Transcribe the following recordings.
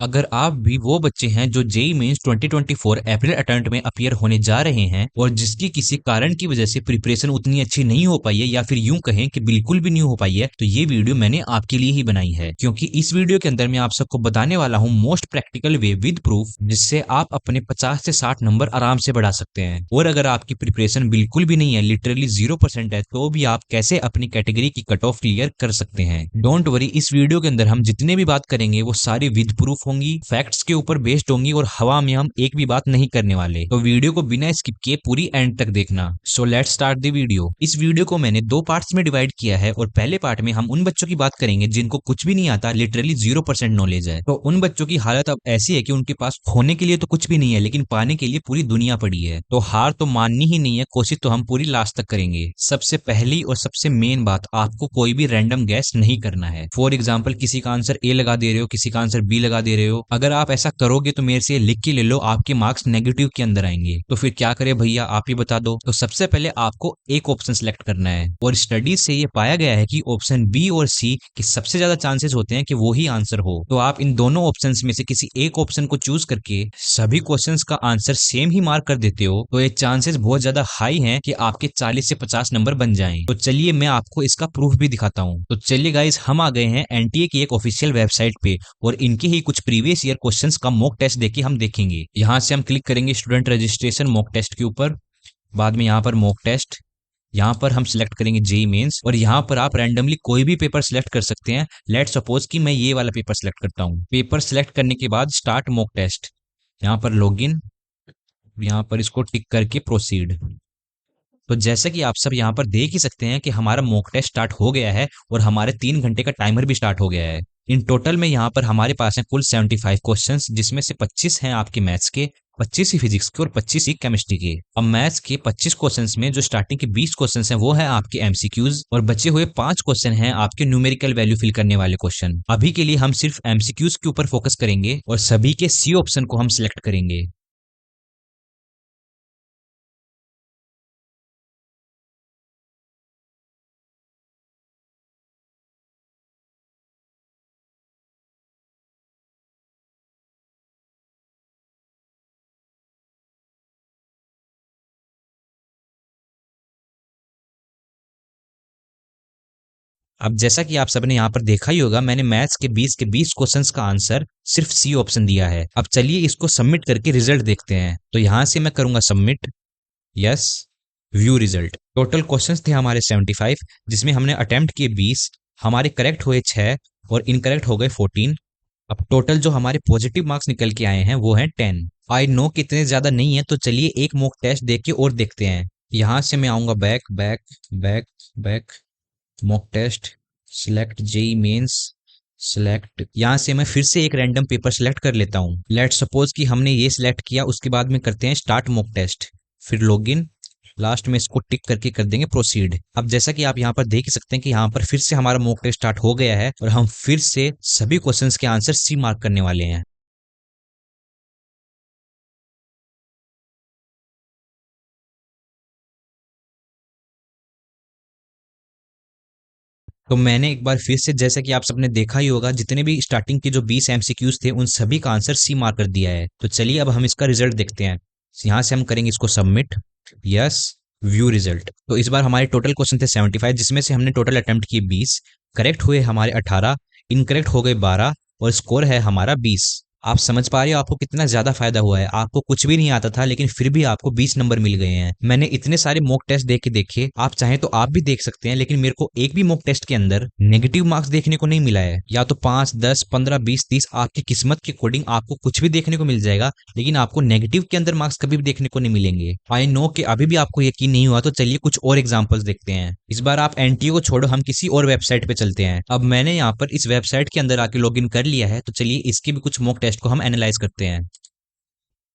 अगर आप भी वो बच्चे हैं जो जेई मेंस 2024 अप्रैल अटेम्प्ट में अपीयर होने जा रहे हैं और जिसकी किसी कारण की वजह से प्रिपरेशन उतनी अच्छी नहीं हो पाई है या फिर यूं कहें कि बिल्कुल भी नहीं हो पाई है, तो ये वीडियो मैंने आपके लिए ही बनाई है, क्योंकि इस वीडियो के अंदर मैं आप सबको बताने वाला हूं most practical way with proof, जिससे आप अपने 50 से 60 नंबर आराम से बढ़ा सकते हैं। और अगर आपकी प्रिपरेशन बिल्कुल भी नहीं है, लिटरली 0% है, तो भी आप कैसे अपनी कैटेगरी की कट ऑफ क्लियर कर सकते हैं। डोंट वरी, इस वीडियो के अंदर हम जितने भी बात करेंगे वो सारी विद प्रूफ होंगी, फैक्ट्स के ऊपर बेस्ड होंगी और हवा में हम एक भी बात नहीं करने वाले। तो वीडियो को बिना स्किप किए पूरी एंड तक देखना। So let's start the video. इस वीडियो को मैंने दो पार्ट्स में डिवाइड किया है और पहले पार्ट में हम उन बच्चों की बात करेंगे जिनको कुछ भी नहीं आता, लिटरली 0% नॉलेज है। तो उन बच्चों की हालत अब ऐसी है कि उनके पास खोने के लिए तो कुछ भी नहीं है, लेकिन पाने के लिए पूरी दुनिया पड़ी है। तो हार तो माननी ही नहीं है, कोशिश तो हम पूरी लास्ट तक करेंगे। सबसे पहली और सबसे मेन बात, आपको कोई भी रैंडम गैस नहीं करना है। फॉर एग्जाम्पल, किसी का आंसर ए लगा दे रहे हो, किसी का आंसर बी लगा दे रहे हो। अगर आप ऐसा करोगे तो मेरे से लिख के ले लो, आपके मार्क्स नेगेटिव के अंदर आएंगे। तो फिर क्या करें भैया, आप ही बता दो। तो सबसे पहले आपको एक ऑप्शन सिलेक्ट करना है और स्टडीज से ये पाया गया है कि ऑप्शन बी और सी के सबसे ज्यादा चांसेस होते हैं कि वो ही आंसर हो। तो आप इन दोनों ऑप्शंस में से किसी एक ऑप्शन को चूज करके सभी क्वेश्चंस का आंसर सेम ही मार्क कर देते हो, तो ये चांसेस बहुत ज्यादा हाई हैं कि आपके 40 से 50 नंबर बन जाएं। तो चलिए मैं आपको इसका प्रूफ भी दिखाता हूं। तो चलिए गाइस, हम आ गए हैं एनटीए की एक ऑफिशियल वेबसाइट पे और इनके ही कुछ प्रीवियस ईयर क्वेश्चंस का मॉक टेस्ट देके हम देखेंगे। यहां से हम क्लिक करेंगे स्टूडेंट रजिस्ट्रेशन मॉक टेस्ट के ऊपर, बाद में यहाँ पर मॉक टेस्ट, यहाँ पर हम सिलेक्ट करेंगे जेई मेंस और यहाँ पर आप रैंडमली कोई भी पेपर सिलेक्ट कर सकते हैं। लेट्स सपोज कि मैं ये वाला पेपर सिलेक्ट करता हूँ। पेपर सिलेक्ट करने के बाद स्टार्ट मॉक टेस्ट, यहाँ पर लॉगिन, यहाँ पर इसको टिक करके प्रोसीड। तो जैसे कि आप सब यहाँ पर देख ही सकते हैं कि हमारा मॉक टेस्ट स्टार्ट हो गया है और हमारे 3 घंटे का टाइमर भी स्टार्ट हो गया है। इन टोटल में यहाँ पर हमारे पास है कुल 75 क्वेश्चंस, जिसमें से 25 हैं आपके मैथ्स के, 25 ही फिजिक्स के और 25 ही केमिस्ट्री के। अब मैथ्स के 25 क्वेश्चंस में जो स्टार्टिंग के 20 क्वेश्चंस हैं वो है आपके एमसीक्यूज और बचे हुए 5 क्वेश्चन हैं आपके न्यूमेरिकल वैल्यू फिल करने वाले क्वेश्चन। अभी के लिए हम सिर्फ एमसीक्यूज के ऊपर फोकस करेंगे और सभी के सी ऑप्शन को हम सिलेक्ट करेंगे। अब जैसा कि आप सबने यहाँ पर देखा ही होगा, मैंने मैथ्स के 20 के 20 क्वेश्चंस का आंसर सिर्फ सी ऑप्शन दिया है। अब चलिए इसको सबमिट करके रिजल्ट देखते हैं। तो यहाँ से मैं करूंगा submit, yes, view result. Total questions थे हमारे 75, जिसमें हमने अटेम्प्ट किए 20, हमारे करेक्ट हुए 6 और इनकरेक्ट हो गए 14। अब टोटल जो हमारे पॉजिटिव मार्क्स निकल के आए हैं वो हैं 10। आई नो कि इतने ज्यादा नहीं है, तो चलिए एक मॉक टेस्ट देख के और देखते हैं। यहाँ से मैं आऊंगा back back back back, mock test, select JEE mains, select. यहाँ से मैं फिर से एक रैंडम पेपर सिलेक्ट कर लेता हूँ। लेट सपोज कि हमने ये सिलेक्ट किया, उसके बाद में करते हैं स्टार्ट मॉक टेस्ट, फिर लॉगिन, लास्ट में इसको टिक करके कर देंगे प्रोसीड। अब जैसा कि आप यहाँ पर देख सकते हैं कि यहाँ पर फिर से हमारा मॉक टेस्ट स्टार्ट हो गया है और हम फिर से सभी क्वेश्चंस के आंसर सी मार्क करने वाले हैं। तो मैंने एक बार फिर से, जैसा कि आप सबने देखा ही होगा, जितने भी स्टार्टिंग के जो 20 एमसीक्यूज थे उन सभी का आंसर सी मार्क कर दिया है। तो चलिए अब हम इसका रिजल्ट देखते हैं। यहाँ से हम करेंगे इसको सबमिट, यस, व्यू रिजल्ट। तो इस बार हमारे टोटल क्वेश्चन थे 75, जिसमें से हमने टोटल अटेम्प्ट किए 20, करेक्ट हुए हमारे 18, इनकरेक्ट हो गए 12 और स्कोर है हमारा 20। आप समझ पा रहे हो आपको कितना ज्यादा फायदा हुआ है। आपको कुछ भी नहीं आता था लेकिन फिर भी आपको 20 नंबर मिल गए हैं। मैंने इतने सारे मॉक टेस्ट देख के देखे, आप चाहें तो आप भी देख सकते हैं, लेकिन मेरे को एक भी मॉक टेस्ट के अंदर नेगेटिव मार्क्स देखने को नहीं मिला है। या तो 5, 10, 15, 20, 30, आपकी किस्मत के अकॉर्डिंग आपको कुछ भी देखने को मिल जाएगा, लेकिन आपको नेगेटिव के अंदर मार्क्स कभी भी देखने को नहीं मिलेंगे। आई नो कि अभी भी आपको यकीन नहीं हुआ, तो चलिए कुछ और एग्जाम्पल्स देखते हैं। इस बार आप एनटीए को छोड़ो, हम किसी और वेबसाइट पे चलते हैं। अब मैंने यहाँ पर इस वेबसाइट के अंदर आके लॉग इन कर लिया है, तो चलिए इसके भी कुछ मॉक टेस्ट को हम एनालाइज करते हैं।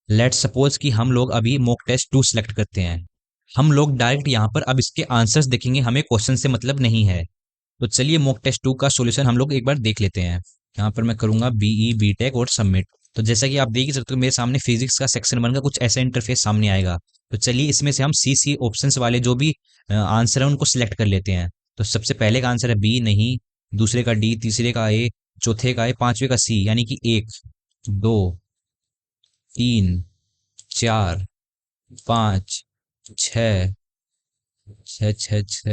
लेट्स सपोज कि हम लोग अभी मॉक टेस्ट 2 सिलेक्ट करते हैं। हम लोग डायरेक्ट यहाँ पर अब इसके आंसर्स देखेंगे, हमें क्वेश्चन से मतलब नहीं है। तो चलिए मॉक टेस्ट 2 का सॉल्यूशन हम लोग एक बार देख लेते हैं। यहाँ पर मैं करूंगा बीई बीटेक और सबमिट। तो जैसा कि आप देख ही सकते हो, मेरे सामने फिजिक्स का सेक्शन 1 का कुछ ऐसा इंटरफेस सामने आएगा। तो चलिए इसमें से हम सी सी ऑप्शंस वाले जो भी आंसर है उनको सिलेक्ट कर लेते हैं। तो सबसे पहले का आंसर है बी, नहीं, दूसरे का डी, तीसरे का ए, चौथे का ए, पांचवे का सी, यानी कि एक। दो, तीन, चार, पाँच, छ, छ छ छ,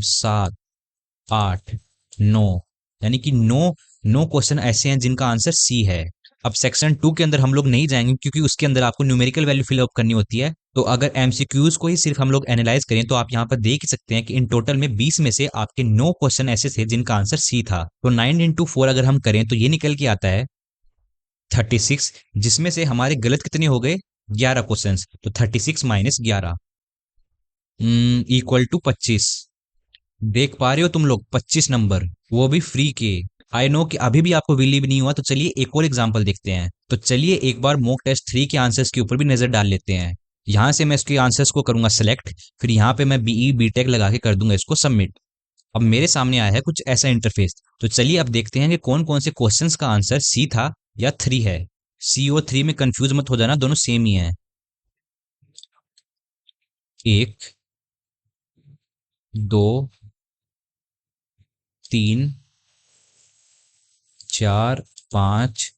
7, 8, 9, यानी कि 9 क्वेश्चन ऐसे हैं जिनका आंसर सी है। अब सेक्शन 2 के अंदर हम लोग नहीं जाएंगे क्योंकि उसके अंदर आपको न्यूमेरिकल वैल्यू फिलअप करनी होती है। तो अगर एमसीक्यूज को ही सिर्फ हम लोग एनालाइज करें तो आप यहाँ पर देख ही सकते हैं कि इन टोटल में 20 में से आपके 9 क्वेश्चन ऐसे थे जिनका आंसर सी था। तो 9 इंटू 4 अगर हम करें तो ये निकल के आता है 36, जिसमें से हमारे गलत कितने हो गए, 11 क्वेश्चन। तो 36 माइनस 11 इक्वल टू 25। देख पा रहे हो तुम लोग, 25 नंबर, वो भी फ्री के। आई नो कि अभी भी आपको बिलीव नहीं हुआ, तो चलिए एक और एग्जांपल देखते हैं। तो चलिए एक बार मॉक टेस्ट 3 के आंसर्स के ऊपर भी नजर डाल लेते हैं। यहां से मैं इसके आंसर्स को करूंगा सेलेक्ट, फिर यहाँ पे मैं बीई बीटेक लगा के कर दूंगा इसको सबमिट। अब मेरे सामने आया है कुछ ऐसा इंटरफेस। तो चलिए अब देखते हैं कि कौन कौन से क्वेश्चंस का आंसर सी था या 3 है। सी और 3 में कंफ्यूज मत हो जाना, दोनों सेम ही है। 1, 2, 3, 4, 5,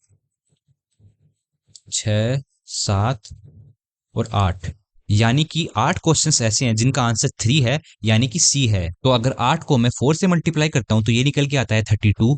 6, 7 और 8, यानी कि 8 क्वेश्चंस ऐसे हैं जिनका आंसर 3 है, यानी कि सी है। तो अगर 8 को मैं 4 से मल्टीप्लाई करता हूं तो ये निकल के आता है 32,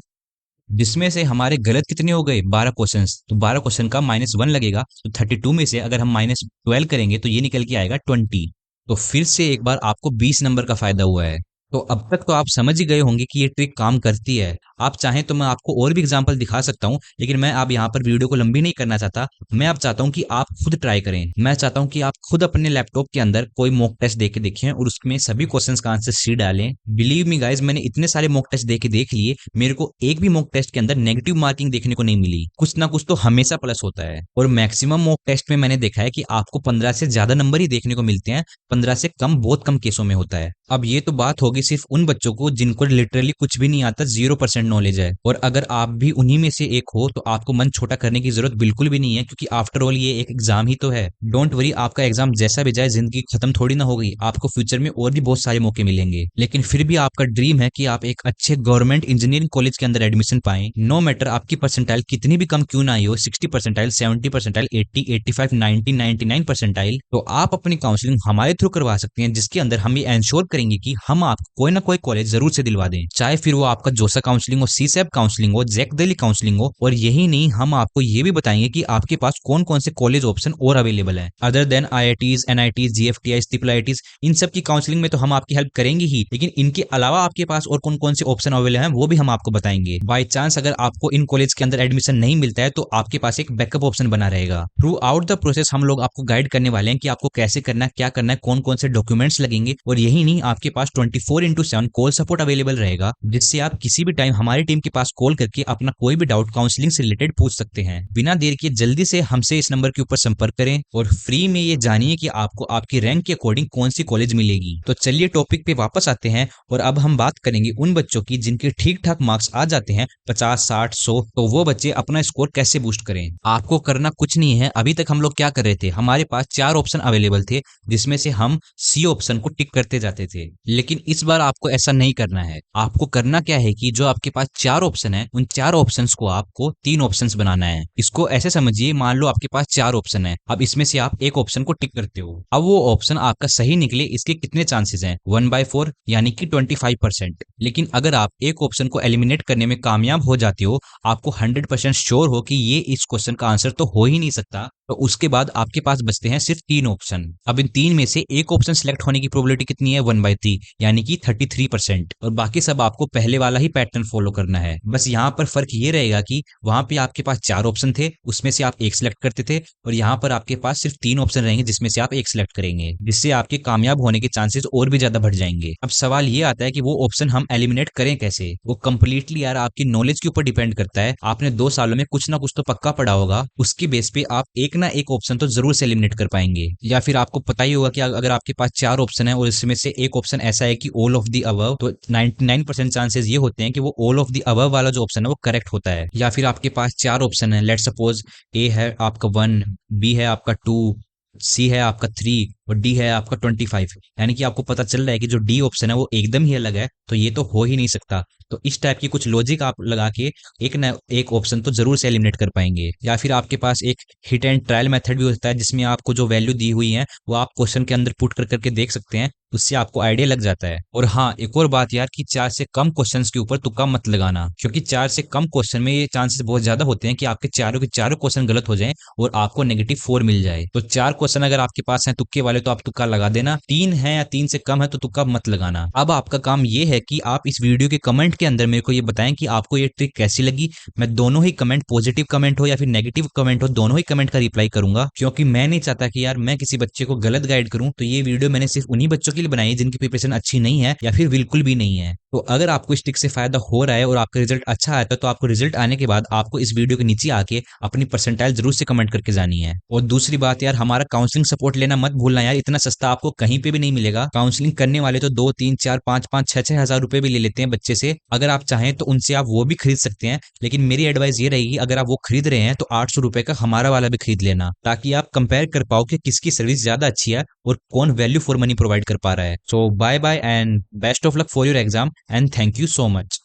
जिसमें से हमारे गलत कितने हो गए, 12 क्वेश्चंस। तो 12 क्वेश्चन का -1 लगेगा। तो 32 में से अगर हम -12 करेंगे तो ये निकल के आएगा 20। तो फिर से एक बार आपको 20 नंबर का फायदा हुआ है। तो अब तक तो आप समझ ही गए होंगे कि ये ट्रिक काम करती है। आप चाहें तो मैं आपको और भी एग्जांपल दिखा सकता हूं, लेकिन मैं अब यहाँ पर वीडियो को लंबी नहीं करना चाहता। मैं अब चाहता हूं कि आप खुद ट्राई करें। मैं चाहता हूं कि आप खुद अपने लैपटॉप के अंदर कोई मॉक टेस्ट देके देखें और उसमें सभी क्वेश्चंस का आंसर सी डालें। बिलीव मी गाइस, मैंने इतने सारे मॉक टेस्ट देख लिए, मेरे को एक भी मॉक टेस्ट के अंदर नेगेटिव मार्किंग देखने को नहीं मिली। कुछ ना कुछ तो हमेशा प्लस होता है। और मैक्सिमम मॉक टेस्ट में मैंने देखा है कि आपको 15 से ज्यादा नंबर ही देखने को मिलते हैं, 15 से कम बहुत कम केसों में होता है। अब ये तो बात होगी सिर्फ उन बच्चों को जिनको लिटरली कुछ भी नहीं आता, 0% नॉलेज है। और अगर आप भी उन्हीं में से एक हो तो आपको मन छोटा करने की जरूरत बिल्कुल भी नहीं है, क्योंकि आफ्टर ऑल ये एक एग्जाम ही तो है। डोंट वरी, आपका एग्जाम जैसा भी जाए, जिंदगी खत्म थोड़ी ना होगी। आपको फ्यूचर में और भी बहुत सारे मौके मिलेंगे। लेकिन फिर भी आपका ड्रीम है कि आप एक अच्छे गवर्नमेंट इंजीनियरिंग कॉलेज के अंदर एडमिशन पाएं। नो मैटर आपकी परसेंटाइल कितनी भी कम क्यों ना आई हो, 60 परसेंटाइल, 70 परसेंटाइल, 80, 85, 90, 99 परसेंटाइल, तो आप अपनी काउंसलिंग हमारे थ्रू करवा सकते हैं, जिसके अंदर हम ये एंश्योर करेंगे कि हम आपको कोई ना कोई कॉलेज जरूर से दिलवा दें। चाहे फिर वो आपका जोसा काउंसलिंग हो, सीसैप काउंसलिंग हो, जैक दिल्ली काउंसलिंग हो। और यही नहीं, हम आपको ये भी बताएंगे कि आपके पास कौन कौन से कॉलेज ऑप्शन और अवेलेबल है other than IITs, NITs, GFTIs, IIITs। इन सब की काउंसलिंग में तो हम आपकी हेल्प करेंगे ही, लेकिन इनके अलावा आपके पास और कौन कौन से ऑप्शन अवेलेबल हैं वो भी हम आपको बताएंगे। बाई चांस अगर आपको इन कॉलेज के अंदर एडमिशन नहीं मिलता है तो आपके पास एक बैकअप ऑप्शन बना रहेगा। थ्रू आउट द प्रोसेस हम लोग आपको गाइड करने वाले हैं कि आपको कैसे करना है, क्या करना है, कौन कौन से डॉक्यूमेंट्स लगेंगे। और यही नहीं, आपके पास 24/7 कॉल सपोर्ट अवेलेबल रहेगा, जिससे आप किसी भी टाइम हमारी टीम के पास कॉल करके अपना कोई भी डाउट काउंसलिंग से रिलेटेड पूछ सकते हैं। बिना देर किए जल्दी से हमसे इस नंबर के ऊपर संपर्क करें और फ्री में ये जानिए कि आपको आपकी रैंक के अकॉर्डिंग कौन सी कॉलेज मिलेगी। तो चलिए टॉपिक पे वापस आते हैं और अब हम बात करेंगे उन बच्चों की जिनके ठीक ठाक मार्क्स आ जाते हैं 50, 60, 100। तो वो बच्चे अपना स्कोर कैसे बूस्ट करें। आपको करना कुछ नहीं है। अभी तक हम लोग क्या कर रहे थे, हमारे पास 4 ऑप्शन अवेलेबल थे, जिसमें से हम सी ऑप्शन को टिक करते जाते थे। लेकिन इस बार आपको ऐसा नहीं करना है। आपको करना क्या है कि जो आपके पास 4 ऑप्शन है, उन 4 ऑप्शंस को आपको 3 ऑप्शंस बनाना है। इसको ऐसे समझिए, मान लो आपके पास 4 ऑप्शन है, अब इसमें से आप एक ऑप्शन को टिक करते हो। अब वो ऑप्शन आपका सही निकले, इसके कितने चांसेस हैं, 1/4 यानी कि 25%। लेकिन अगर आप एक ऑप्शन को एलिमिनेट करने में कामयाब हो जाते हो, आपको 100% श्योर हो कि ये इस क्वेश्चन का आंसर तो हो ही नहीं सकता, तो उसके बाद आपके पास बचते हैं सिर्फ 3 ऑप्शन। अब इन 3 में से एक ऑप्शन सिलेक्ट होने की प्रोबेबिलिटी कितनी है, 1/3 यानी कि 33%। और बाकी सब आपको पहले वाला ही पैटर्न फॉलो करना है। बस यहाँ पर फर्क ये रहेगा कि वहां पे आपके पास 4 ऑप्शन थे, उसमें से आप एक सिलेक्ट करते थे, और यहाँ पर आपके पास सिर्फ 3 ऑप्शन रहेंगे जिसमें से आप एक सिलेक्ट करेंगे, जिससे आपके कामयाब होने के चांसेस और भी ज्यादा बढ़ जाएंगे। अब सवाल ये आता है कि वो ऑप्शन हम एलिमिनेट करें कैसे। वो कंप्लीटली यार आपकी नॉलेज के ऊपर डिपेंड करता है। आपने 2 सालों में कुछ ना कुछ तो पक्का पढ़ा होगा, उसकी बेस पे आप एक ना एक ऑप्शन तो जरूर से एलिमिनेट कर पाएंगे। या फिर आपको पता ही होगा कि अगर आपके पास 4 ऑप्शन है और इसमें से एक ऑप्शन ऐसा है कि ऑल ऑफ द अबव, तो 99% चांसेस ये होते हैं कि वो ऑल ऑफ द अबव वाला जो ऑप्शन है वो करेक्ट होता है। या फिर आपके पास 4 ऑप्शन है, लेट सपोज ए है आपका 1, बी है आपका 2, सी है आपका 3 और डी है आपका 25। यानी कि आपको पता चल रहा है कि जो डी ऑप्शन है वो एकदम ही अलग है, तो ये तो हो ही नहीं सकता। तो इस टाइप की कुछ लॉजिक आप लगा के एक ना एक ऑप्शन तो जरूर से एलिमिनेट कर पाएंगे। या फिर आपके पास एक हिट एंड ट्रायल मेथड भी होता है, जिसमें आपको जो वैल्यू दी हुई है वो आप क्वेश्चन के अंदर पुट कर करके देख सकते हैं, उससे आपको आइडिया लग जाता है। और हाँ, एक और बात यार, कि 4 से कम क्वेश्चंस के ऊपर तुक्का मत लगाना, क्योंकि 4 से कम क्वेश्चन में ये चांसेस बहुत ज्यादा होते हैं कि आपके चारों के चारों क्वेश्चन गलत हो जाएं और आपको -4 मिल जाए। तो 4 क्वेश्चन अगर आपके पास हैं तुक्के वाले, तो आप तुक्का लगा देना। 3 है या 3 से कम है तो तुक्का मत लगाना। अब आपका काम ये है कि आप इस वीडियो के कमेंट के अंदर मेरे को ये बताएं कि आपको ये ट्रिक कैसी लगी। मैं दोनों ही कमेंट, पॉजिटिव कमेंट हो या फिर नेगेटिव कमेंट हो, दोनों ही कमेंट का रिप्लाई करूंगा, क्योंकि मैं नहीं चाहता कि यार मैं किसी बच्चे को गलत गाइड करूं। तो ये वीडियो मैंने सिर्फ उन्हीं बच्चों के लिए बनाई है जिनकी प्रिपरेशन अच्छी नहीं है या फिर बिल्कुल भी नहीं है। तो अगर आपको इस ट्रिक से फायदा हो रहा है और आपका रिजल्ट अच्छा आता है, तो आपको रिजल्ट आने के बाद आपको इस वीडियो के नीचे आके अपनी परसेंटाइल जरूर से कमेंट करके जानी है। और दूसरी बात यार, हमारा काउंसलिंग सपोर्ट लेना मत भूलना यार, इतना सस्ता आपको कहीं पे भी नहीं मिलेगा। काउंसलिंग करने वाले तो 2 3 4 5 5 6 हजार रुपए भी ले लेते हैं बच्चे से। अगर आप चाहें तो उनसे आप वो भी खरीद सकते हैं, लेकिन मेरी एडवाइस ये रहेगी, अगर आप वो खरीद रहे हैं तो 800 रुपए का हमारा वाला भी खरीद लेना, ताकि आप कंपेयर कर पाओ कि किसकी सर्विस ज्यादा अच्छी है और कौन वैल्यू फॉर मनी प्रोवाइड कर पा रहा है। So bye bye and best of luck for your exam and thank you so much.